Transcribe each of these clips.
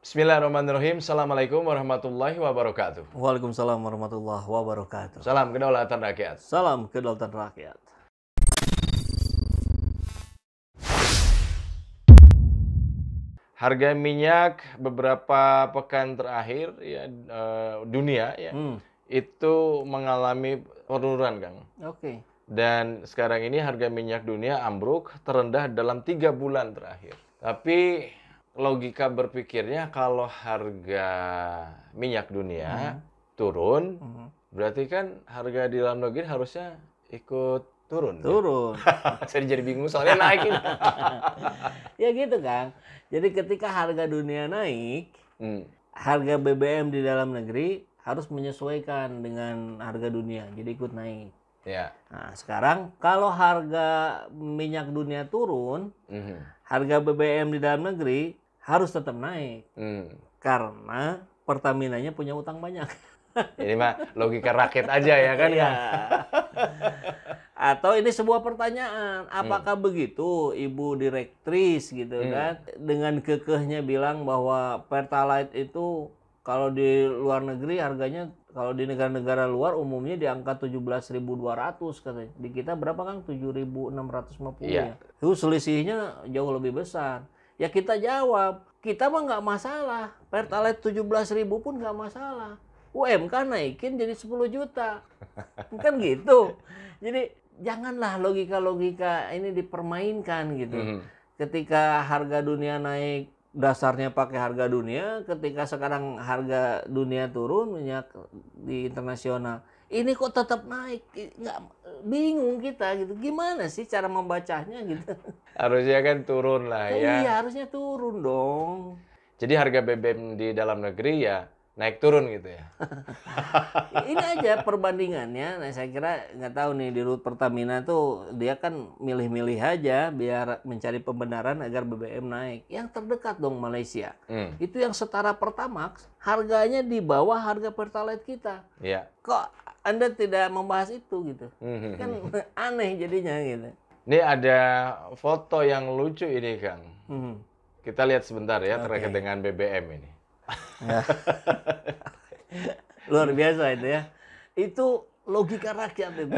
Bismillahirrahmanirrahim. Assalamualaikum warahmatullahi wabarakatuh. Waalaikumsalam warahmatullahi wabarakatuh. Salam kedaulatan rakyat. Salam kedaulatan rakyat. Harga minyak beberapa pekan terakhir ya dunia ya itu mengalami penurunan, Kang. Oke. Dan sekarang ini harga minyak dunia ambruk terendah dalam 3 bulan terakhir. Tapi logika berpikirnya kalau harga minyak dunia turun, berarti kan harga di dalam negeri harusnya ikut turun. Turun. Saya jadi bingung soalnya naik ini. Ya gitu, Kang. Jadi ketika harga dunia naik, harga BBM di dalam negeri harus menyesuaikan dengan harga dunia. Jadi ikut naik. Ya. Nah, sekarang kalau harga minyak dunia turun, harga BBM di dalam negeri harus tetap naik. Karena Pertamina-nya punya utang banyak. Ini mah logika rakyat aja ya kan? Iya. Atau ini sebuah pertanyaan, apakah begitu Ibu Direktris gitu kan, dengan kekehnya bilang bahwa Pertalite itu kalau di luar negeri harganya, kalau di negara-negara luar umumnya di angka 17.200 katanya. Di kita berapa, Kang? 7.650 Iya. ya. Itu selisihnya jauh lebih besar. Ya kita jawab, kita mah nggak masalah. Pertalite 17.000 pun nggak masalah. UMK naikin jadi 10 juta. Kan gitu. Jadi janganlah logika-logika ini dipermainkan gitu. Ketika harga dunia naik, dasarnya pakai harga dunia. Ketika sekarang harga dunia turun, minyak di internasional, ini kok tetap naik? Nggak, bingung kita gitu. Gimana sih cara membacanya gitu? Harusnya kan turun lah ya. Iya, harusnya turun dong. Jadi harga BBM di dalam negeri ya naik turun gitu ya. Ini aja perbandingannya. Nah, saya kira nggak tahu nih di Rut Pertamina tuh dia kan milih-milih aja biar mencari pembenaran agar BBM naik. Yang terdekat dong Malaysia. Itu yang setara Pertamax, harganya di bawah harga Pertalite kita. Iya. Kok Anda tidak membahas itu gitu? Kan aneh jadinya gitu. Ini ada foto yang lucu ini, Kang. Kita lihat sebentar ya terkait dengan BBM ini. Luar biasa itu ya. Itu logika rakyat itu.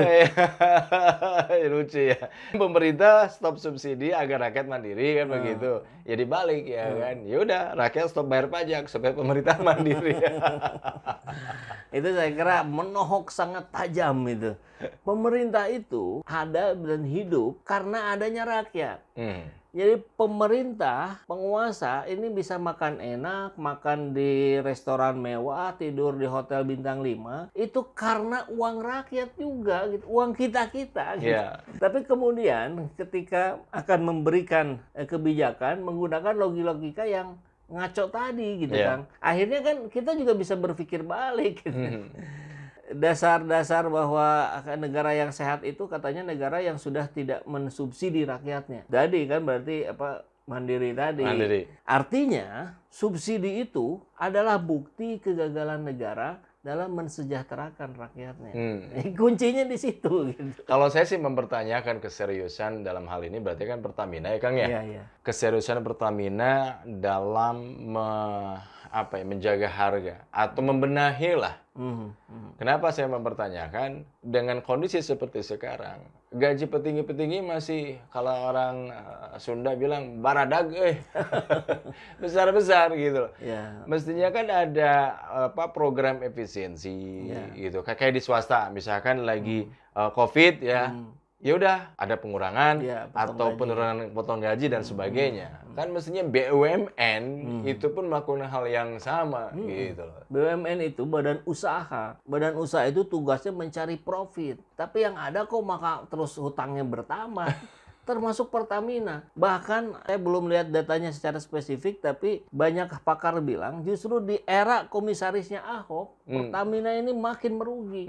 Lucu ya. Pemerintah stop subsidi agar rakyat mandiri kan begitu. Ya dibalik ya kan. Ya udah rakyat stop bayar pajak supaya pemerintah mandiri. Itu saya kira menohok sangat tajam itu. Pemerintah itu ada dan hidup karena adanya rakyat. Jadi pemerintah, penguasa ini bisa makan enak, makan di restoran mewah, tidur di hotel bintang 5, itu karena uang rakyat juga, gitu. Uang kita-kita. Gitu. Yeah. Tapi kemudian ketika akan memberikan kebijakan menggunakan logika yang ngaco tadi gitu kan. Akhirnya kan kita juga bisa berpikir balik gitu. Dasar-dasar bahwa negara yang sehat itu katanya negara yang sudah tidak mensubsidi rakyatnya. Jadi kan berarti apa, mandiri tadi. Mandiri. Artinya subsidi itu adalah bukti kegagalan negara dalam mensejahterakan rakyatnya. Kuncinya di situ. Gitu. Kalau saya sih mempertanyakan keseriusan dalam hal ini berarti kan Pertamina ya Kang ya. Iya. Keseriusan Pertamina dalam menjaga harga atau membenahi lah. Kenapa saya mempertanyakan dengan kondisi seperti sekarang, gaji petinggi-petinggi masih kalau orang Sunda bilang baradag, besar-besar gitu loh. Yeah. Mestinya kan ada program efisiensi gitu, kayak di swasta misalkan lagi COVID ya. Ya udah ada pengurangan atau penurunan potong gaji dan sebagainya. Kan mestinya BUMN itu pun melakukan hal yang sama gitu loh. BUMN itu badan usaha. Badan usaha itu tugasnya mencari profit. Tapi yang ada kok maka terus hutangnya bertambah. Termasuk Pertamina. Bahkan saya belum lihat datanya secara spesifik, tapi banyak pakar bilang justru di era komisarisnya Ahok, Pertamina ini makin merugi.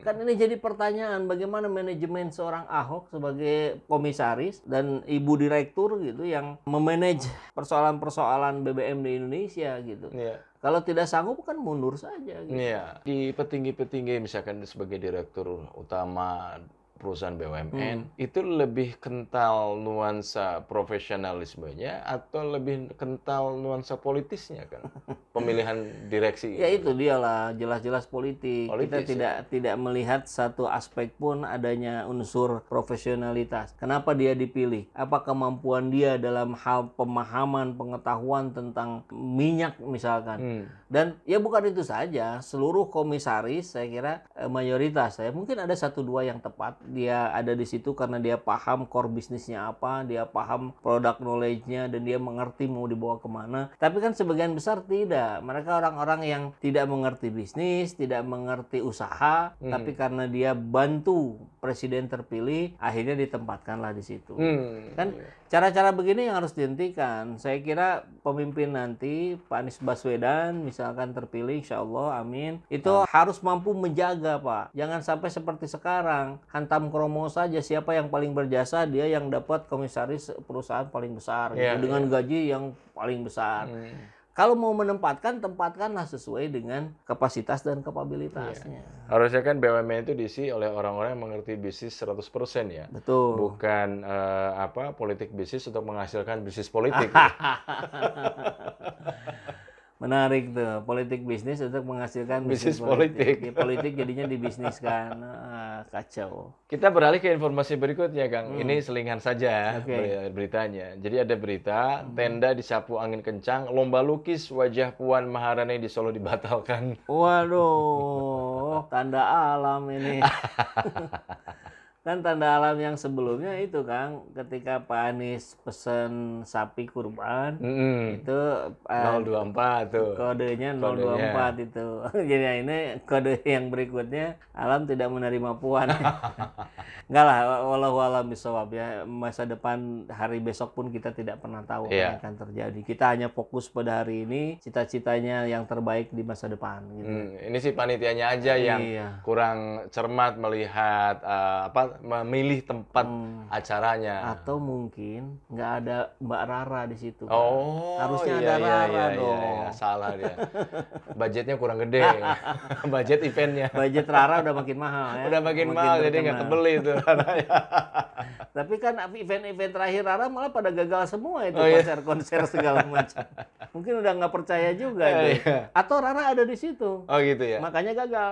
Kan ini jadi pertanyaan bagaimana manajemen seorang Ahok sebagai komisaris dan ibu direktur gitu yang memanage persoalan-persoalan BBM di Indonesia gitu. Kalau tidak sanggup kan mundur saja. Gitu. Di petinggi-petinggi misalkan sebagai direktur utama perusahaan BUMN itu lebih kental nuansa profesionalismenya atau lebih kental nuansa politisnya kan? Pemilihan direksi. Ya itu dialah jelas-jelas politik. Kita tidak melihat satu aspek pun adanya unsur profesionalitas. Kenapa dia dipilih? Apa kemampuan dia dalam hal pemahaman, pengetahuan tentang minyak misalkan. Dan ya bukan itu saja, seluruh komisaris saya kira mayoritas ya mungkin ada 1-2 yang tepat. Dia ada di situ karena dia paham core bisnisnya apa, dia paham product knowledge-nya, dan dia mengerti mau dibawa kemana. Tapi kan sebagian besar tidak. Mereka orang-orang yang tidak mengerti bisnis, tidak mengerti usaha, tapi karena dia bantu presiden terpilih, akhirnya ditempatkanlah di situ. Kan cara-cara begini yang harus dihentikan. Saya kira pemimpin nanti, Pak Anies Baswedan misalkan terpilih, insya Allah, amin, itu harus mampu menjaga, Pak. Jangan sampai seperti sekarang, hantam kromo saja, siapa yang paling berjasa, dia yang dapat komisaris perusahaan paling besar, gitu, dengan gaji yang paling besar. Kalau mau menempatkan, tempatkanlah sesuai dengan kapasitas dan kapabilitasnya. Harusnya kan BUMN itu diisi oleh orang-orang yang mengerti bisnis 100% ya. Betul. Bukan politik bisnis untuk menghasilkan bisnis politik. Menarik tuh, politik bisnis untuk menghasilkan bisnis politik. Ya, politik jadinya dibisniskan. Kacau. Kita beralih ke informasi berikutnya, Kang. Ini selingan saja beritanya. Jadi ada berita, tenda disapu angin kencang, lomba lukis wajah Puan Maharani di Solo dibatalkan. Waduh, tanda alam ini. Kan tanda alam yang sebelumnya itu, Kang, ketika Pak Anies pesen sapi kurban, itu 024 tuh. Kodenya 024 itu. Jadi ini kode yang berikutnya, alam tidak menerima Puan. Enggak lah, wallahu a'lam bishawab ya. Masa depan hari besok pun kita tidak pernah tahu apa yang akan terjadi. Kita hanya fokus pada hari ini, cita-citanya yang terbaik di masa depan. Gitu. Ini sih panitianya aja yang kurang cermat melihat memilih tempat acaranya. Atau mungkin nggak ada Mbak Rara di situ. Kan? Oh, harusnya ada Rara dong. Iya, salah dia. Budgetnya kurang gede. Budget eventnya. Budget Rara udah makin mahal ya. Udah makin mahal, jadi nggak kebeli itu. Tapi kan event-event terakhir Rara malah pada gagal semua itu, konser-konser segala macam. Mungkin udah nggak percaya juga itu. Atau Rara ada di situ. Oh gitu ya. Makanya gagal.